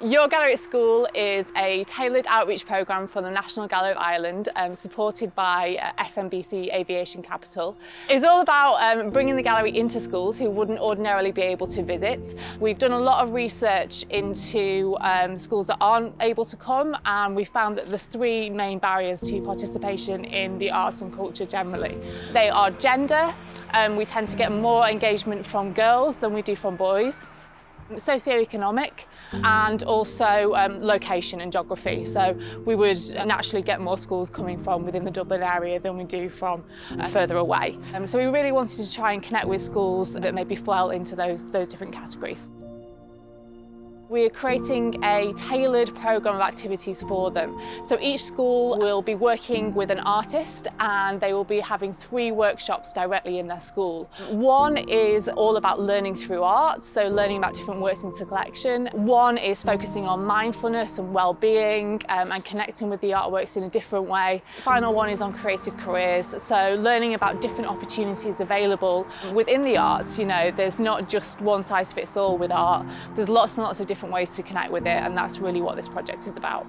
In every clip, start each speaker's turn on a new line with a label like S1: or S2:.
S1: Your Gallery at School is a tailored outreach programme for the National Gallery of Ireland, supported by SMBC Aviation Capital. It's all about bringing the gallery into schools who wouldn't ordinarily be able to visit. We've done a lot of research into schools that aren't able to come, and we found that there's three main barriers to participation in the arts and culture generally. They are gender. We tend to get more engagement from girls than we do from boys. Socioeconomic, and also location and geography. So we would naturally get more schools coming from within the Dublin area than we do from further away. So we really wanted to try and connect with schools that maybe fall into those different categories. We're creating a tailored programme of activities for them. So each school will be working with an artist, and they will be having 3 workshops directly in their school. One is all about learning through art, so learning about different works into collection. One is focusing on mindfulness and well-being and connecting with the artworks in a different way. The final one is on creative careers, so learning about different opportunities available within the arts. You know, there's not just one size fits all with art. There's lots and lots of different ways to connect with it, and that's really what this project is about.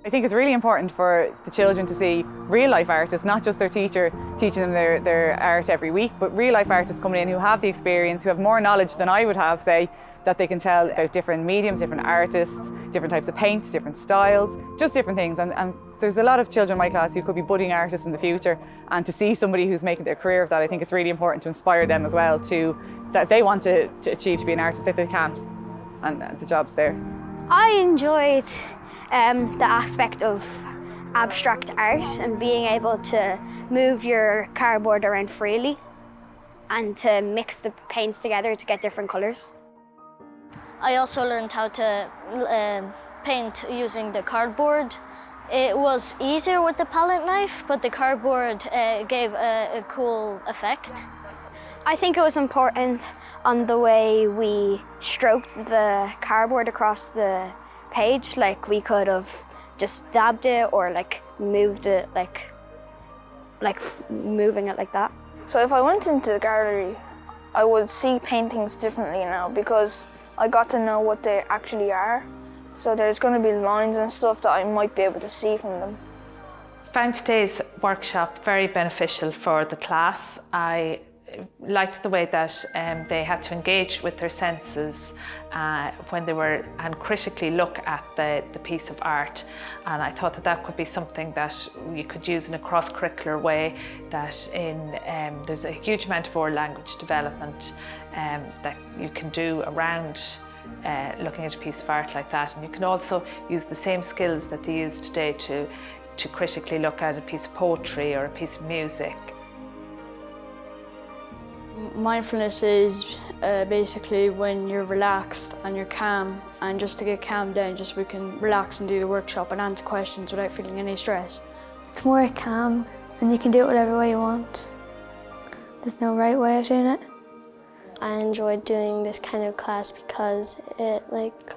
S2: I think it's really important for the children to see real-life artists, not just their teacher teaching them their art every week, but real-life artists coming in who have the experience, who have more knowledge than I would have, say, that they can tell about different mediums, different artists, different types of paints, different styles, just different things. And there's a lot of children in my class who could be budding artists in the future, and to see somebody who's making their career of that, I think it's really important to inspire them as well, that they want to achieve to be an artist, that they can't. And the job's there.
S3: I enjoyed the aspect of abstract art and being able to move your cardboard around freely and to mix the paints together to get different colours.
S4: I also learned how to paint using the cardboard. It was easier with the palette knife, but the cardboard gave a cool effect.
S3: I think it was important on the way we stroked the cardboard across the page. Like, we could have just dabbed it or like moved it, like moving it like that.
S5: So if I went into the gallery, I would see paintings differently now because I got to know what they actually are. So there's going to be lines and stuff that I might be able to see from them.
S6: Found today's workshop very beneficial for the class. I liked the way that they had to engage with their senses when they were and critically look at the piece of art, and I thought that could be something that you could use in a cross-curricular way, that there's a huge amount of oral language development that you can do around looking at a piece of art like that, and you can also use the same skills that they use today to critically look at a piece of poetry or a piece of music.
S7: Mindfulness is basically when you're relaxed and you're calm, and just to get calmed down, just we can relax and do the workshop and answer questions without feeling any stress.
S8: It's more calm and you can do it whatever way you want. There's no right way of doing it.
S9: I enjoyed doing this kind of class because it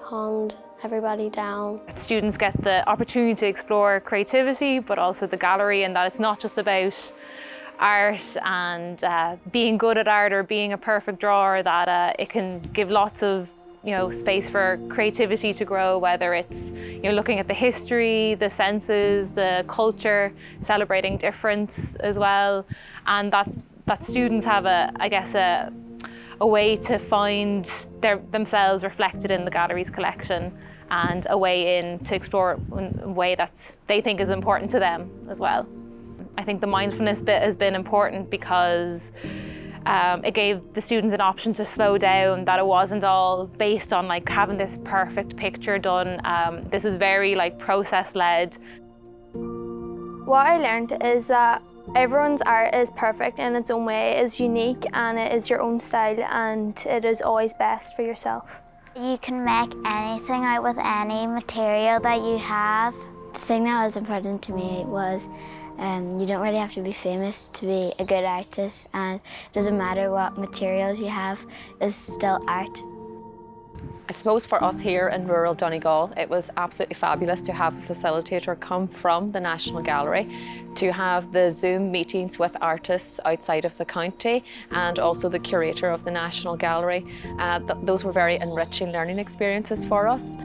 S9: calmed everybody down.
S10: Students get the opportunity to explore creativity, but also the gallery, and that it's not just about art and being good at art or being a perfect drawer, that it can give lots of space for creativity to grow, whether it's looking at the history, the senses, the culture, celebrating difference as well, and that students have a way to find themselves reflected in the gallery's collection, and a way in to explore in a way that they think is important to them as well. I think the mindfulness bit has been important because it gave the students an option to slow down, that it wasn't all based on having this perfect picture done. This is very process-led.
S11: What I learned is that everyone's art is perfect in its own way, it is unique, and it is your own style, and it is always best for yourself.
S12: You can make anything out with any material that you have.
S8: The thing that was important to me was you don't really have to be famous to be a good artist, and it doesn't matter what materials you have, it's still art.
S13: I suppose for us here in rural Donegal, it was absolutely fabulous to have a facilitator come from the National Gallery, to have the Zoom meetings with artists outside of the county and also the curator of the National Gallery. Those were very enriching learning experiences for us.